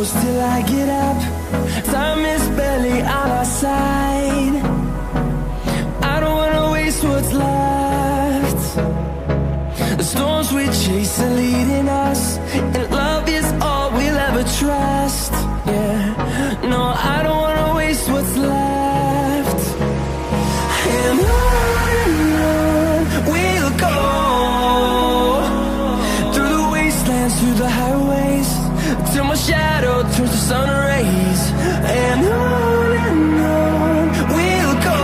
close till I get up. Time is barely on our side. I don't wanna waste what's left. The storms we chase are leading us, and love is all we'll ever trust. Yeah, no, I don't wanna waste what's left. And on we'll go, through the wastelands, through the highways, till my shadow turns to sun rays. And on we'll go,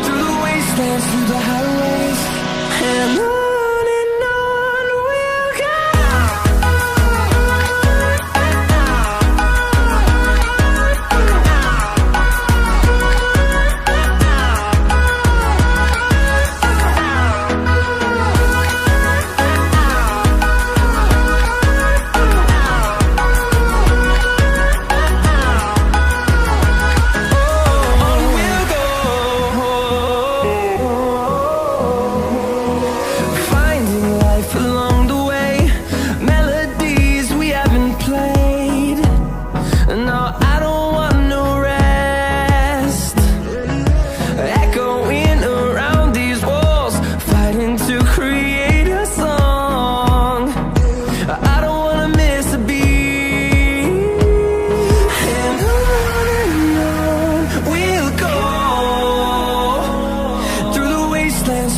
through the wastelands, through the highways, and on we'll go.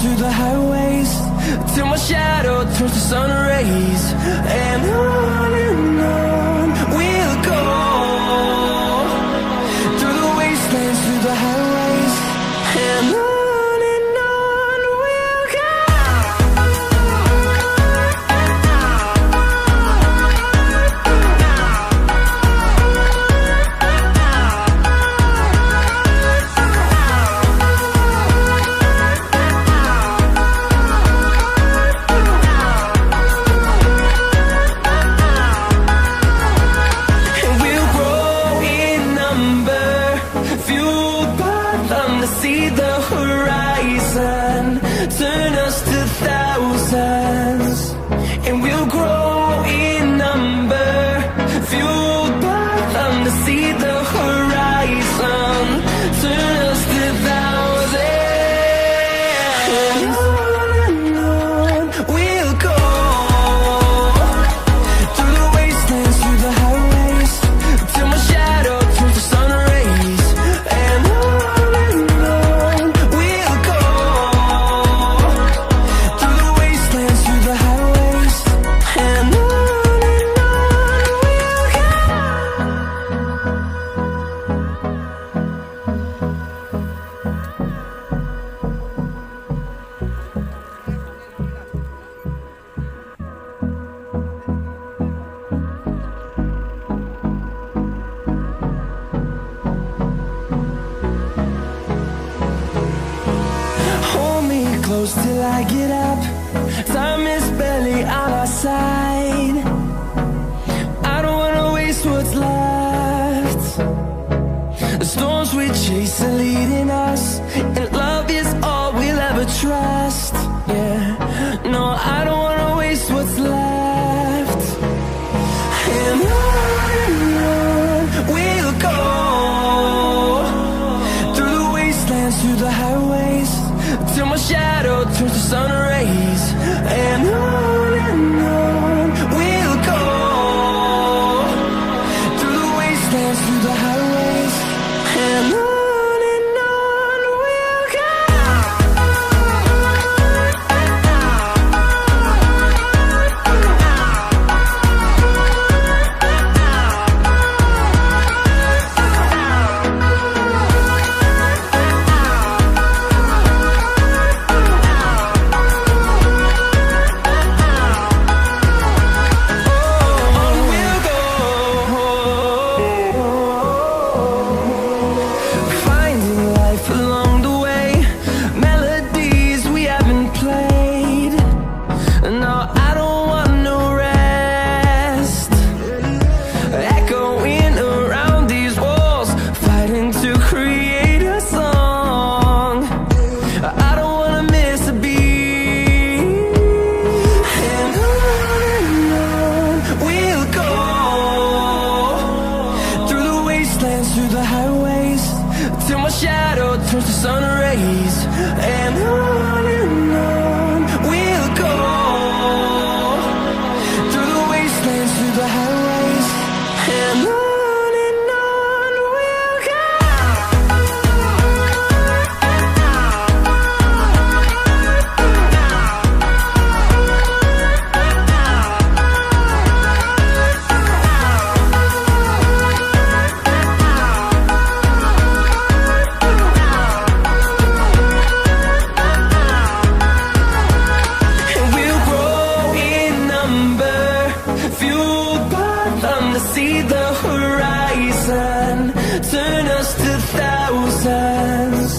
Through the highways, till my shadow turns to sun rays. And on we'll go, through the wastelands, through the highways, and on we'll go. See the horizon turn us to thousands, and we'll grow in number, fueled by them. To see the horizon turn us to thousands, and on we'll go, through the wastelands, through the highways, till my shadow turns to sun rays. And close till I get up. Time is barely on our side. I don't wanna waste what's left. The storms we chase are leading us, and love is all we'll ever trust. Yeah, no, I don't wanna waste what's left. And on we'll go, through the wastelands, through the highways, till my shadow turns to sun rays. And on we'll go, through the wastelands, through the highways, and on we'll go. and on we'll go, through the wastelands, through the highways, and on we'll go. See the horizon, turn us to thousands,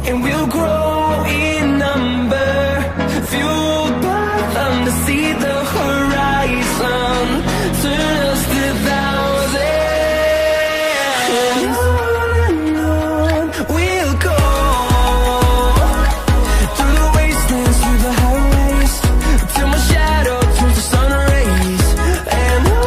and we'll grow in number, fueled by them to see the horizon, turn us to thousands, and on we'll go, through the wastelands, through the highways, till my shadow turns to sun rays, and on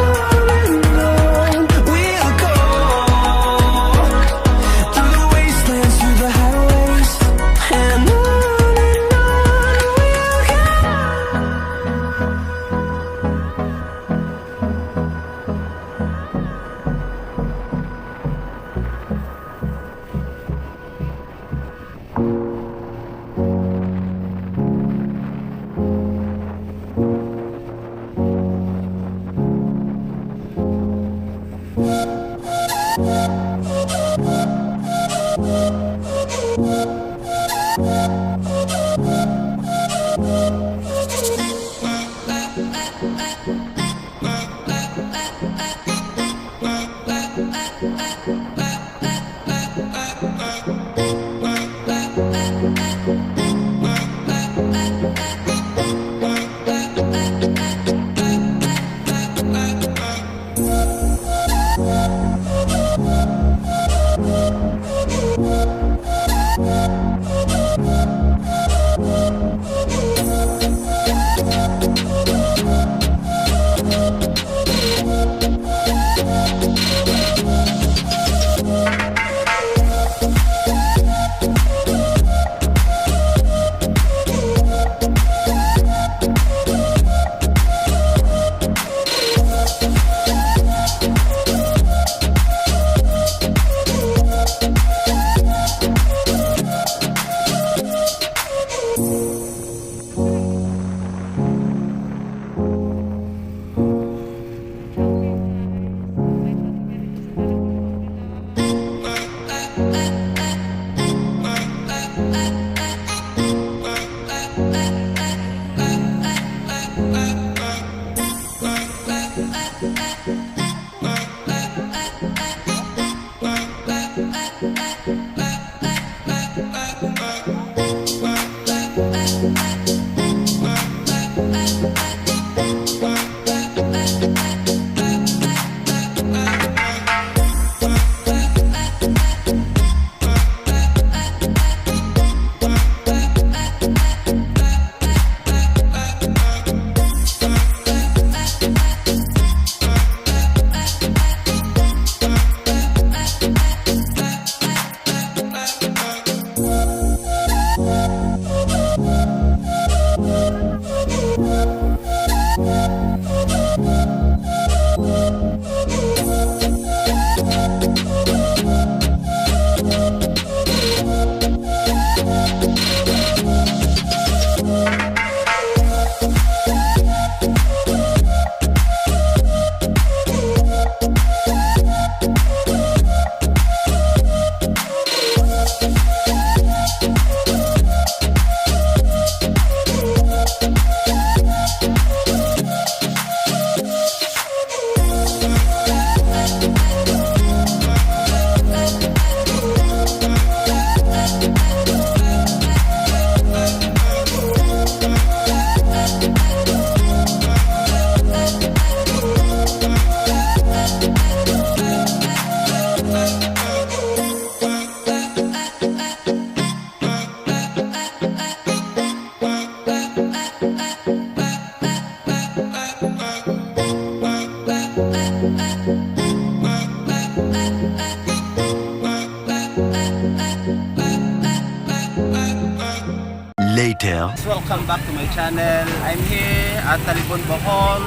later. Welcome back to my channel. I'm here at Talibon, Bohol.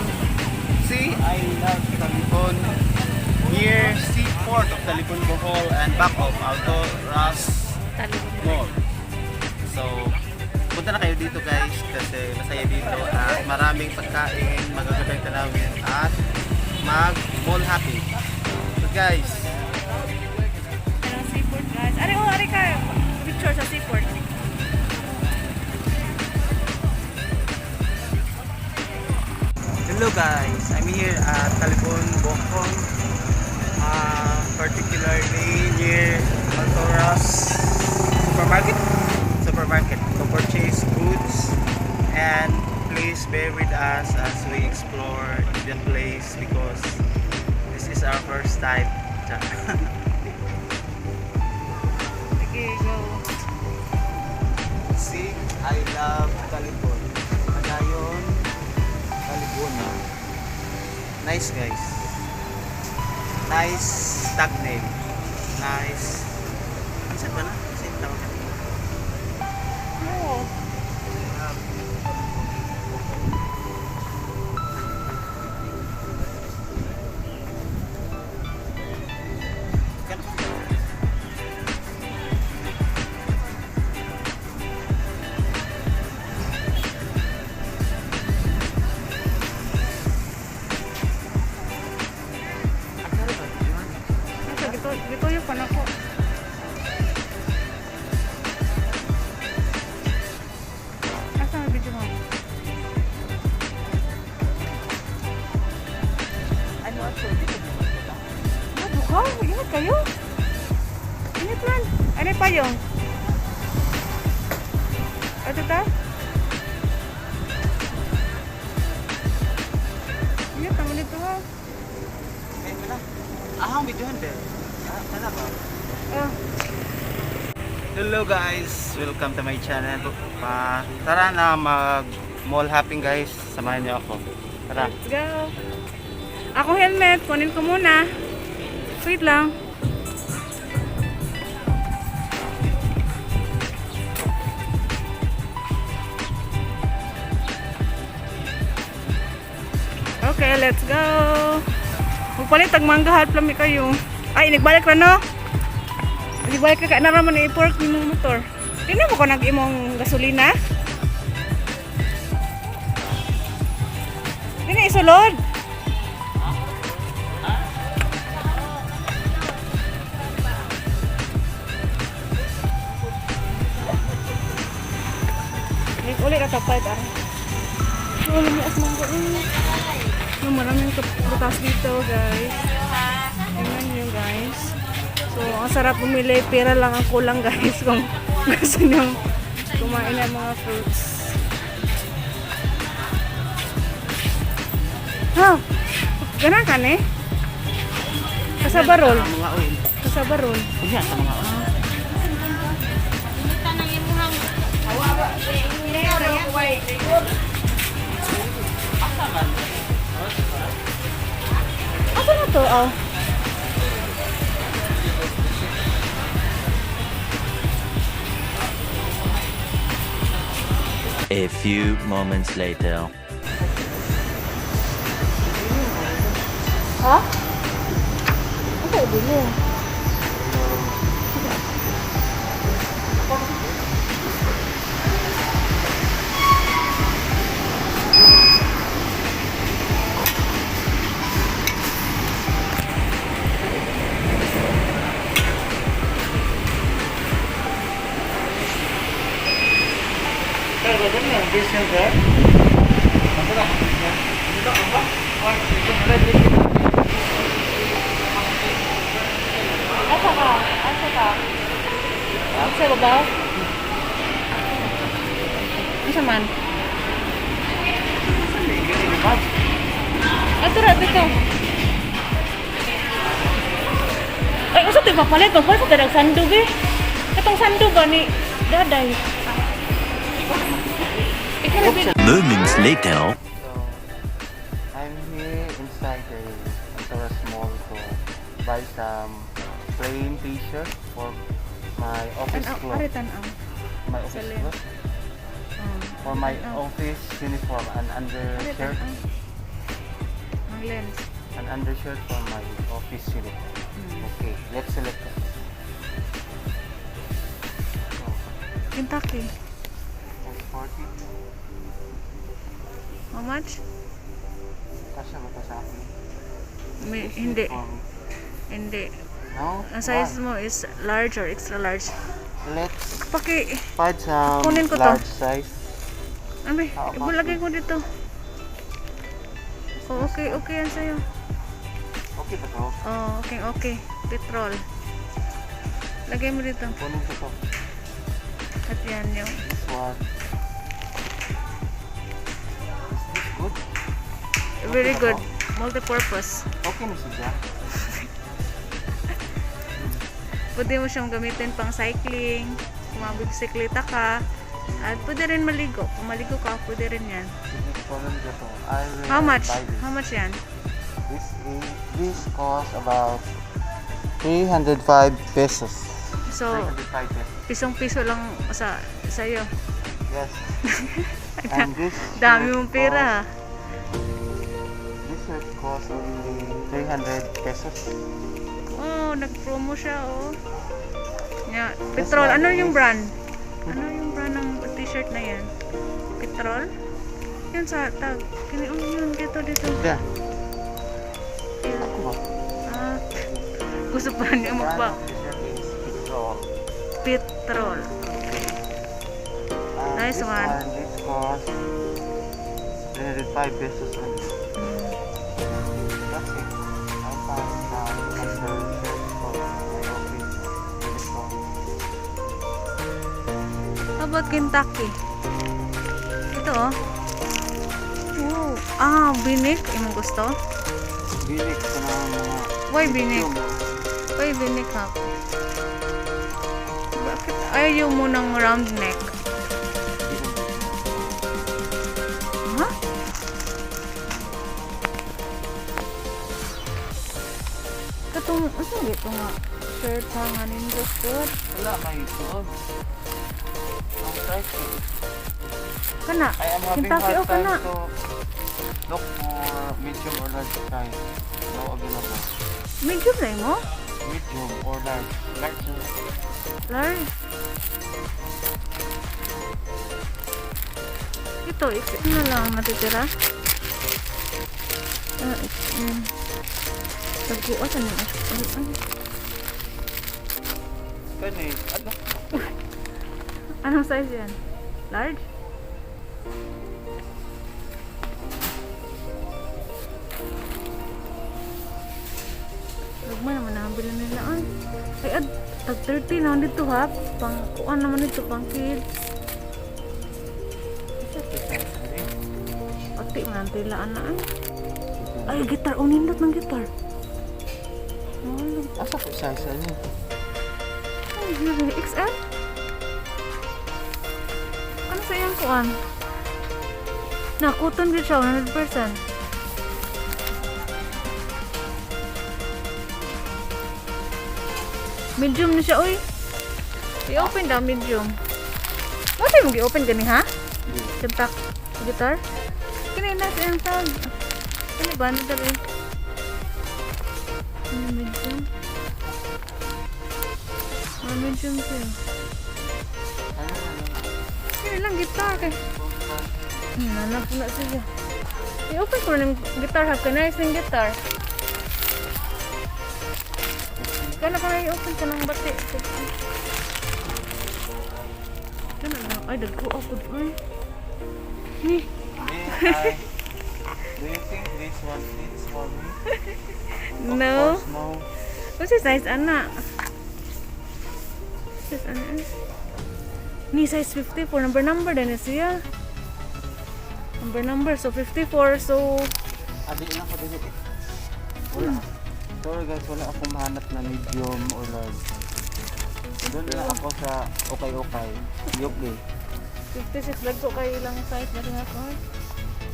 See, I love Talibon. Here, seaport of Talibon, Bohol and back of Alturas Mall. So, punta na kayo dito guys kasi masaya dito at maraming pagkain, magagandang tanawin at mag-mall happy. So guys, Anong seaport guys? Ari ka. Picture sa seaport. hello guys, I'm here at Talibon, Bohol, particularly near Alturas supermarket to purchase goods, and please bear with us as we explore the place because this is our first time. Okay, go. See, I love Talibon. Padayon, Talibon. Nice guys. Nice tag name. Nice. Saan ba na? Saan tawag na? Oo. Gito yung panako. Asa may video mo? Ano ato? Dito ba? Bukaw, ingat kayo. Ingat man. Ano pa yung? Ito ta? Ingat naman dito ha. Ay, wala. Ahang videohan din. Sana ba? Oh. Hello guys, welcome to my channel. Tara na mag-mall hopping guys. Samahan niyo ako. Tara. Let's go. Ako helmet, kunin ko muna. Wait lang. Okay, let's go. Magpalit tag manggahat plami kayo. Ay, nagbalik ra no? Nagbalik ka na raman i-pork ni mong motor. Tingnan mo ko nag-imong gasolina. Dini isulod. Ulit at tapad ah. So, lumias manggo ini. No, maraming prutas dito, guys. Tingnan nyo, guys. So, ang sarap bumili. Pera lang ang kulang, guys. Kung gusto nyo kumain ng mga fruits. Ha? Ganun ka, ne? Kasabarol. Mga oil. Kasabarol. Kunya sa mga oil. Asa na to? Oh. A few moments later. Ha? Ano tayo bili? Asa ka? Asa ka? Asa ba ba? Asa man? Ato ra dito. Ay, usa ti papalit ko sa dadag sandug eh. Katong sandug ba ni daday? Moments later. So, I'm here inside the Alturas Mall to buy some plain t-shirt for my office clothes. Aritan ang. My office Salin. clothes. for my Oh. office uniform, an undershirt, Ang lens. an undershirt for my office uniform. Okay, let's select it. Kentucky. 40. How much? Kasya ba ito sa akin? Hindi. Uniform. Hindi. No? Ang size Why? mo is large or extra large. Let's Paki, find some Kunin ko to. large size. ano How about ibulagay ko dito. Oh, okay yan sa'yo. Okay ba ito? Oh, okay. Petrol. Lagay mo dito. Kunin ko ito. At yan yung This one. Is this good? very good. Multi-purpose. Okay na siya. Pwede mo siyang gamitin pang cycling. Kung mabisikleta ka. At pwede rin maligo. Kung maligo ka, pwede rin yan. Sige, kunin ko ito. I will How much? buy this. How much yan? This costs about 305 pesos. So, 305 pesos. pisong-piso lang sa'yo. Yes. And this Dami shirt mong pera. This shirt costs only 300 pesos. Oh, nag-promo siya, oh. Yeah. Petrol. Ano yung brand? Ano yung brand ng t-shirt na yan? Petrol? Yan sa tag. Yun, dito. Yeah. Ako ba? Ah, gusto pa niya magpa. Brand of the shirt is Petrol. Petrol. Nice this one. This costs 305 pesos only. That's it. I found under shirt for my office uniform. How about Kentucky? Ito, oh. Oh. Ah, binik. Imong gusto? Bilik ko na mga... Why binik? medium. Why binik ha? Bakit ayaw mo ng round neck? Ha? Katong, asa dito nga? Shirt hanganin gusto. Wala, may suot. Ang price ko. Kana, I am having Kentucky o hard time kana? to look for medium or large size. No available. Medium na mo? Medium or large. Large. Large. Ito, XL na lang natitira. XL. Tagkuosan yung XL. Kani, ano? Anong size yan? Large? Lugma naman nakabili nila. Ay, tag 30 naman dito ha. Pang, kuan naman ito, pang kids. Pati man ang tilaan na ay, gitar. Unindot ng gitar. Asa ko size ano? Ay, yun. XL? Ano sa iyang kuan? Nakuton din siya, 100%. Medium na siya, oy. I-open daw, medium. Bakit mo i-open gani, ha? Kentak gitar? Kanina sa iyang tag. Ano ba? Ano dali? Ano medium? Medium siya. Kaya lang gitar kay. Nanap na siya. I-open ko ng guitar ha. Nice ng guitar. Kana ka i-open ka ng bati. Kana lang. Ay, dagko ako. Ay. Ni. Do you think this one fits for me? No. Of course, no. What's your size, anak? Size, anak? Ni size 54. Number din na siya. Number. So, 54. So, Adi lang ko din ito. Wala. Sorry guys, wala akong mahanap na medium or large. Doon lang ako sa okay. Okay. 56 lag ko kayo lang size na rin ako.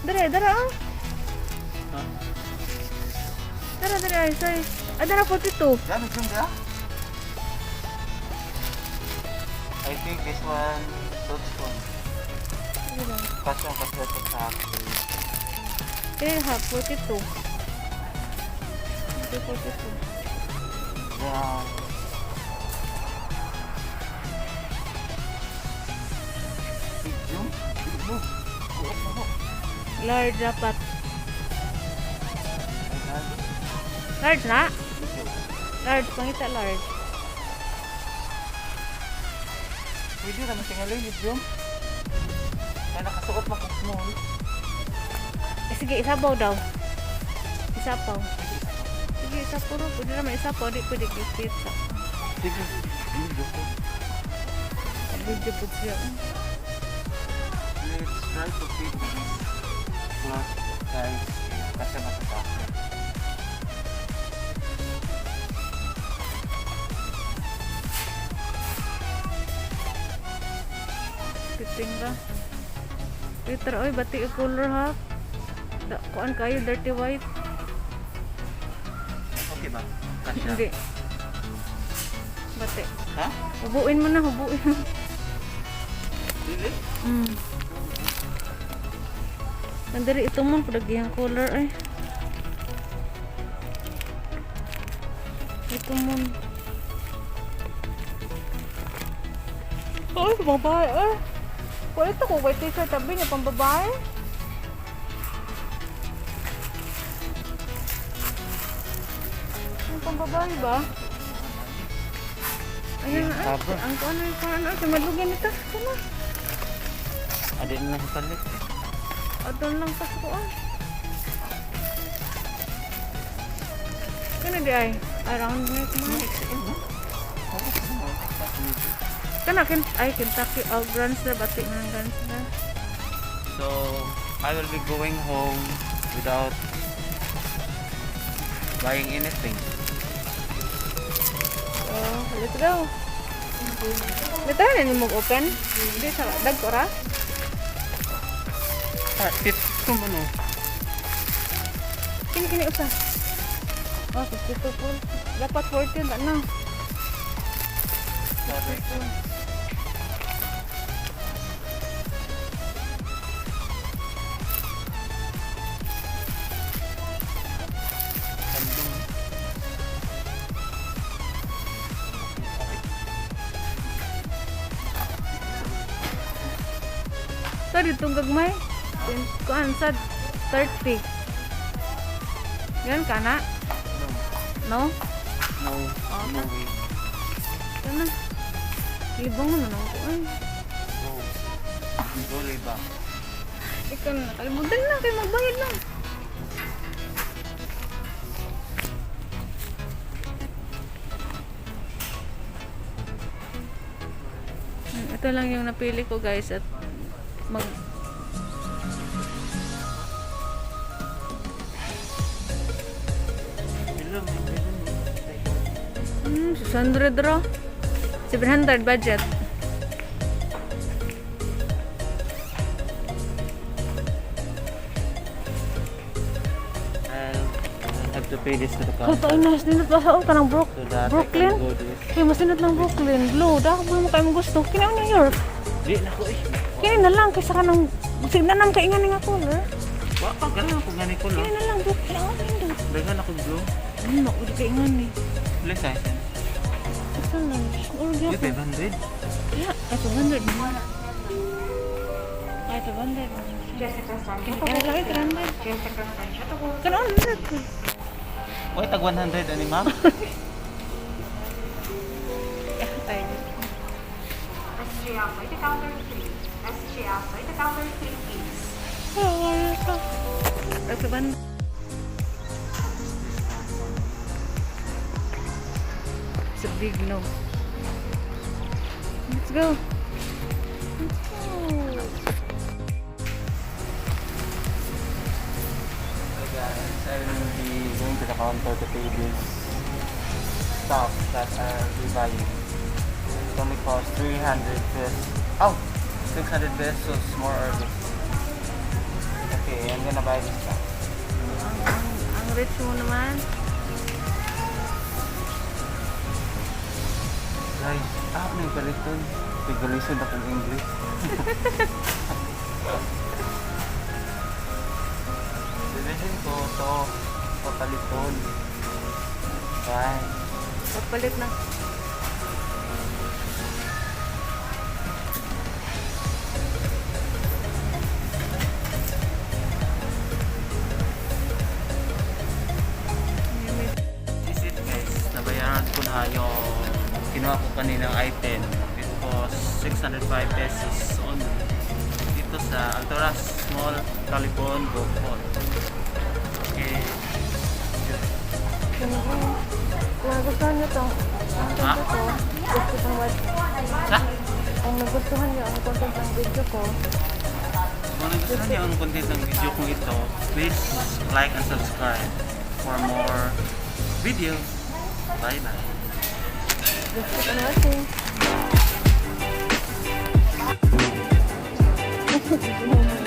Dara, oh. Huh? Dara, size. Dara, 42. Yeah, medium ka? I think this one suits one. Sige lang. Kaso ang kaswerte sa akin. Eh, ha, 42. 42. Yeah. Yung? Large dapat. Large na? Large, pangita large. Pwede naman tingali, medium. Kaya nakasuot mo kung small. Eh, sige, isapaw daw. Isapaw. Sige, isapaw ro. Pwede naman isapaw. Di pwede pizza. Sige, video ko. Video po siya. Let's try to fit this cloth, guys. Kasi matatak. Piting ra. Peter, oy, bati yung color ha. Kuan kayo, dirty white. Okay ba? Kasya? Hindi. Bati. Ha? Hubuin mo na, hubuin mo. Really? Nandari ito mo, padagihang color ay. Ito mo. Ay, babae eh. Kung ito ko, white t-shirt, tabi niya pang babae. Ang pang babae ba? Ayun na Cover. ang ano yung ano, sumalugan ito. Ito na. Adin na sa palit. Adon lang sa ko ah. Kano di ay? Around neck mo. Kana ay Kentucky Grants na bati ng Grants na. So, I will be going home without buying anything. Oh, let's go. Dito na mo open. Hindi sa dag ko ra. Tip ko mo no. Kini usa. Oh, 52 po. Dapat 14 ta na. So, ditong gagmay. Kuan sa 30. Yan ka na? No? No. Oh, No way. Yan na. Libang mo na lang ko. Ay. Go. Go liba. Ikaw na. Kalimutan na. Kayo magbayad lang. Ito lang yung napili ko guys at mag 600 raw. 700 budget. I'll have to pay this to the Kau counter. tayo na. Sinot pa sa kanang So that I Brooklyn. can go to this. Kaya masinot ng Brooklyn. Blue. Dako mo kayo mo gusto. Kina New York. Di na ko eh. Kini na lang kaysa kanang signanam kay ingani nga color. Wapa ganun ako gani ko Kini no. na lang Brooklyn. Ano hindi? Dagan ako blue. Ano mo uli kay ingani. Plus size. Ito lang. Or Di gyapon. 500. Yeah, ay 200 mo. Ay 200. Ito ka lang 300. Kanon 100. Oy, tag 100 ani ma'am. Ay. Oh, ito. Ay 200. It's a big no. Let's go. Let's go. Hey guys, I will be going to the counter to pay this stuff that I'll be buying. It only costs 300 pesos. Oh, 600 pesos more or less. Okay, I'm gonna buy this stuff. Ang rich mo naman. Guys, ano yung paliton? Tigalisod akong English. bibilhin ko to sa Talibon. Right. Pagpalit na. Is it guys, nabayaran ko na yung kinuha ko kaninang item. It was 605 pesos only. Dito sa Alturas Mall, Talibon, Bohol. Okay. Kung nagustuhan nyo to, ang content ko, gusto itong watch. Ha? Kung nagustuhan nyo ang content ng video ko, Kung nagustuhan niyo ang content ng video kong ito, please like and subscribe for more videos. Bye-bye. just keep on watching.